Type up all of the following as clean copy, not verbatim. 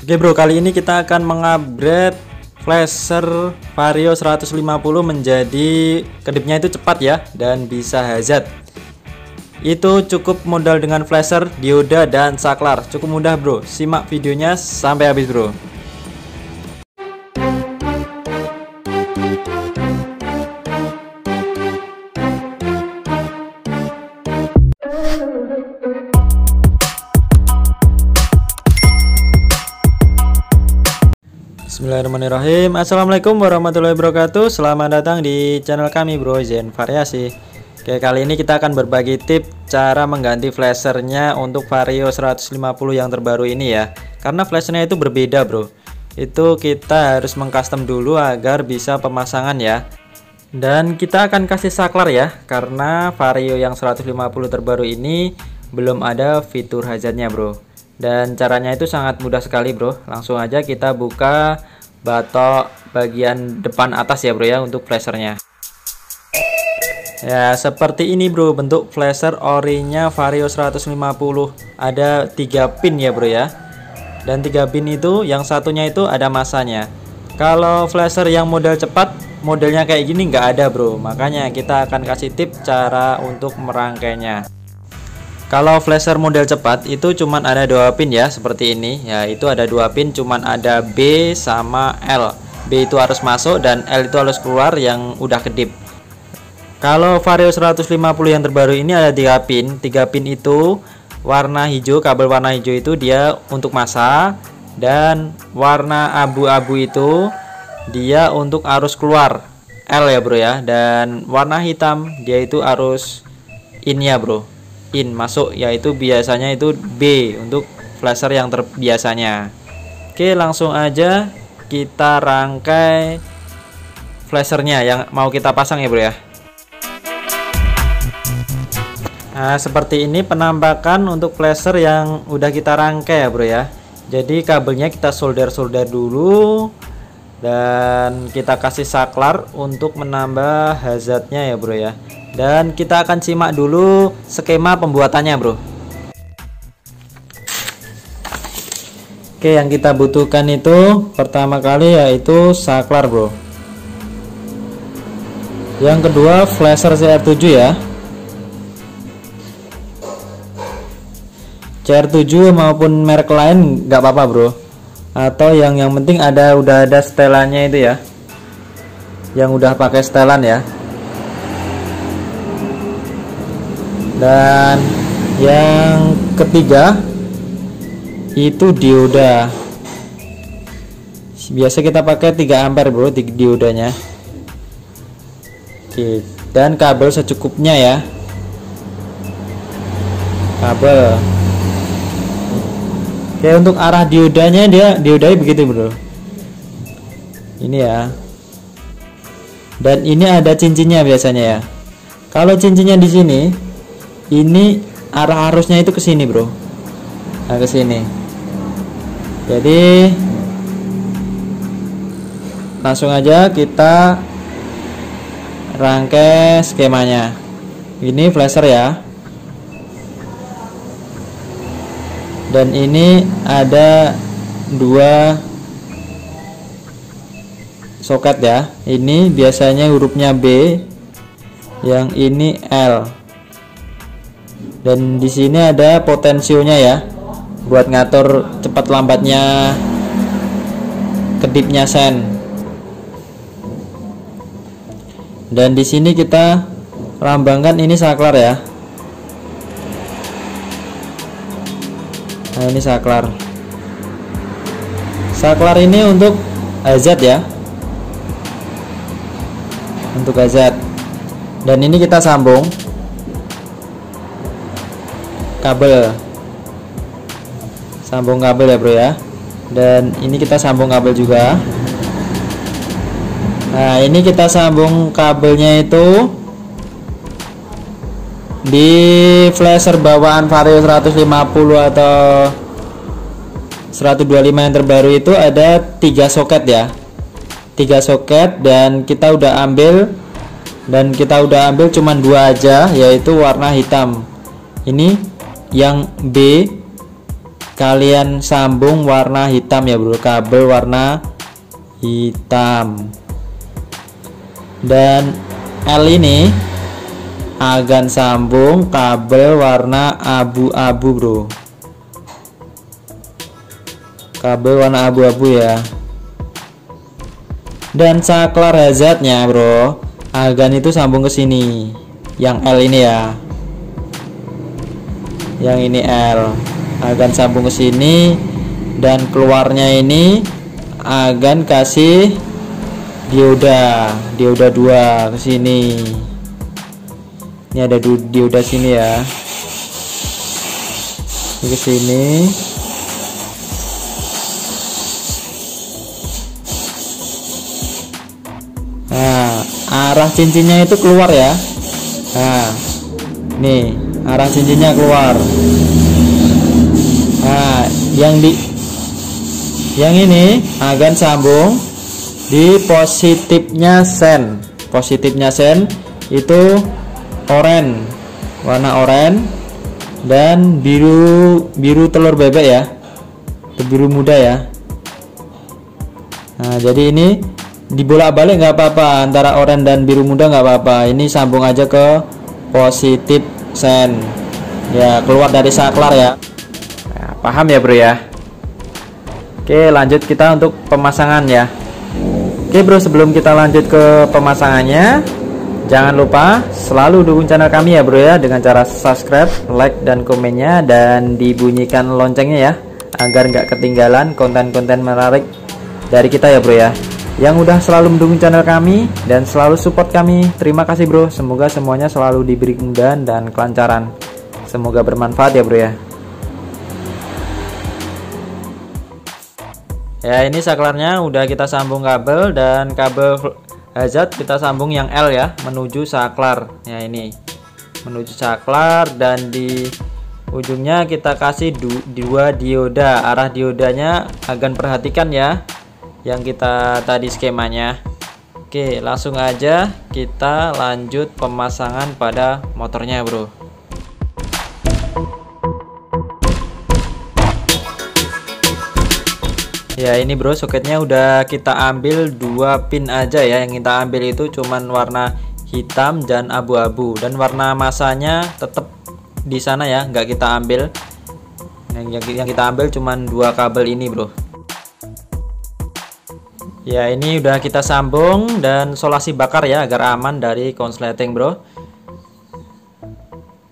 Oke bro, kali ini kita akan mengupgrade flasher Vario 150 menjadi kedipnya itu cepat ya, dan bisa hazard. Itu cukup modal dengan flasher, dioda, dan saklar. Cukup mudah bro, simak videonya sampai habis bro. Bismillahirrahmanirrahim. Assalamualaikum warahmatullahi wabarakatuh. Selamat datang di channel kami bro, Zen Variasi. Oke, kali ini kita akan berbagi tip cara mengganti flashernya untuk Vario 150 yang terbaru ini ya. Karena flashernya itu berbeda bro. Itu kita harus mengcustom dulu agar bisa pemasangan ya. Dan kita akan kasih saklar ya, karena Vario yang 150 terbaru ini belum ada fitur hazardnya bro. Dan caranya itu sangat mudah sekali bro. Langsung aja kita buka batok bagian depan atas ya bro ya, untuk flashernya. Ya seperti ini bro bentuk flasher orinya Vario 150. Ada 3 pin ya bro ya. Dan 3 pin itu yang satunya itu ada masanya. Kalau flasher yang model cepat modelnya kayak gini nggak ada bro. Makanya kita akan kasih tip cara untuk merangkainya. Kalau flasher model cepat itu cuman ada 2 pin ya, seperti ini ya. Itu ada 2 pin, cuman ada B sama L. B itu harus masuk dan L itu harus keluar yang udah kedip. Kalau Vario 150 yang terbaru ini ada 3 pin. 3 pin itu warna hijau, kabel warna hijau itu dia untuk masa, dan warna abu-abu itu dia untuk arus keluar L ya bro ya. Dan warna hitam dia itu arus in ya bro, in masuk, yaitu biasanya itu B untuk flasher yang terbiasanya. Oke, langsung aja kita rangkai flashernya yang mau kita pasang ya bro ya. Nah seperti ini penampakan untuk flasher yang udah kita rangkai ya bro ya. Jadi kabelnya kita solder dulu, dan kita kasih saklar untuk menambah hazardnya ya bro ya. Dan kita akan simak dulu skema pembuatannya bro. Oke, yang kita butuhkan itu pertama kali yaitu saklar bro. Yang kedua flasher CR7 ya. CR7 maupun merek lain nggak apa-apa bro. Atau yang penting udah ada setelannya itu ya. Yang udah pakai setelan ya. Dan yang ketiga itu dioda. Biasa kita pakai 3 ampere bro diodanya. Oke, dan kabel secukupnya ya. Kabel. Oke, untuk arah diodanya diodai begitu bro. Ini ya. Dan ini ada cincinnya biasanya ya. Kalau cincinnya di sini, ini arah arusnya itu ke sini bro. Nah ke sini. Jadi langsung aja kita rangkai skemanya. Ini flasher ya. Dan ini ada 2 soket ya. Ini biasanya hurufnya B, yang ini L. Dan di sini ada potensionya ya, buat ngatur cepat lambatnya kedipnya sen. Dan di sini kita lambangkan ini saklar ya. Nah ini saklar. Saklar ini untuk hazard ya, untuk hazard. Dan ini kita sambung kabel, sambung kabel ya bro ya. Dan ini kita sambung kabel juga. Nah ini kita sambung kabelnya itu di flasher bawaan Vario 150 atau 125 yang terbaru itu ada 3 soket ya, 3 soket. Dan kita udah ambil cuman 2 aja, yaitu warna hitam. Ini yang B kalian sambung warna hitam ya bro, kabel warna hitam. Dan L ini akan sambung kabel warna abu-abu bro, kabel warna abu-abu ya. Dan saklar hazardnya bro, agan itu sambung ke sini, yang L ini ya, yang ini L agan sambung ke sini, dan keluarnya ini agan kasih dioda 2 ke sini. Ini ada dioda sini ya, ini ke sini. Nah, arah cincinnya itu keluar ya. Nah, nih arah cincinnya keluar. Nah, yang ini akan sambung di positifnya sen. Positifnya sen itu oranye, warna oranye, dan biru telur bebek ya, biru muda ya. Nah, jadi ini dibolak-balik nggak apa-apa, antara oranye dan biru muda nggak apa-apa. Ini sambung aja ke positif sen ya, keluar dari saklar ya. Nah, paham ya bro ya. Oke, lanjut kita untuk pemasangan ya. Oke bro, sebelum kita lanjut ke pemasangannya, jangan lupa selalu dukung channel kami ya bro ya, dengan cara subscribe, like, dan komennya, dan dibunyikan loncengnya ya, agar nggak ketinggalan konten-konten menarik dari kita ya bro ya, yang udah selalu mendukung channel kami dan selalu support kami. Terima kasih bro, semoga semuanya selalu diberi kemudahan dan kelancaran, semoga bermanfaat ya bro ya. Ya, ini saklarnya udah kita sambung kabel, dan kabel hazard kita sambung yang L ya, menuju saklar ya, ini menuju saklar, dan di ujungnya kita kasih 2 dioda. Arah diodanya agan perhatikan ya, yang kita tadi skemanya. Oke, langsung aja kita lanjut pemasangan pada motornya bro. Ya, ini bro, soketnya udah kita ambil 2 pin aja ya. Yang kita ambil itu cuman warna hitam dan abu-abu, dan warna masanya tetap di sana ya, nggak kita ambil. Yang kita ambil cuman 2 kabel ini bro. Ya, ini udah kita sambung dan solasi bakar ya, agar aman dari konsleting bro.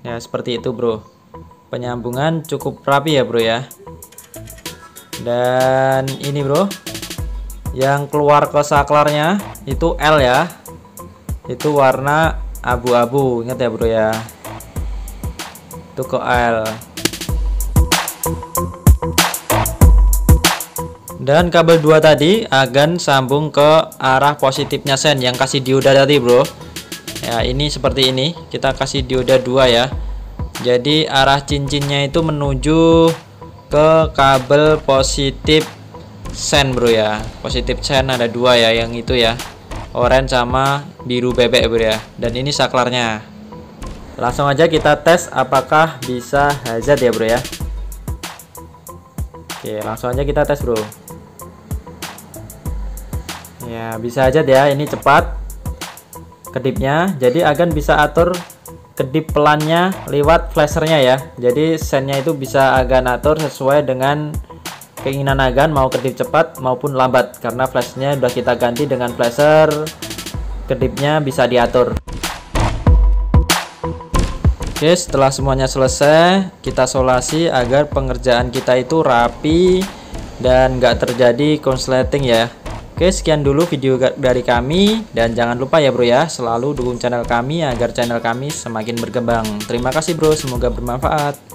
Ya, seperti itu bro. Penyambungan cukup rapi ya bro ya. Dan ini bro, yang keluar ke saklarnya itu L ya, itu warna abu-abu, ingat ya bro ya, itu ke L. Dan kabel 2 tadi akan sambung ke arah positifnya sen, yang kasih dioda tadi bro ya. Ini seperti ini, kita kasih dioda 2 ya, jadi arah cincinnya itu menuju ke kabel positif sen bro ya. Positif sen ada 2 ya, yang itu ya, oranye sama biru bebek bro ya. Dan ini saklarnya. Langsung aja kita tes apakah bisa hazard ya bro ya. Oke, langsung aja kita tes bro. Ya, bisa hazard ya, ini cepat kedipnya, jadi agan bisa atur kedip pelannya lewat flashernya ya. Jadi sennya itu bisa agan atur sesuai dengan keinginan agan, mau kedip cepat maupun lambat, karena flashnya udah kita ganti dengan flasher, kedipnya bisa diatur. Oke, setelah semuanya selesai, kita solasi agar pengerjaan kita itu rapi dan nggak terjadi konsleting ya. Oke, sekian dulu video dari kami, dan jangan lupa ya bro ya, selalu dukung channel kami agar channel kami semakin berkembang. Terima kasih bro, semoga bermanfaat.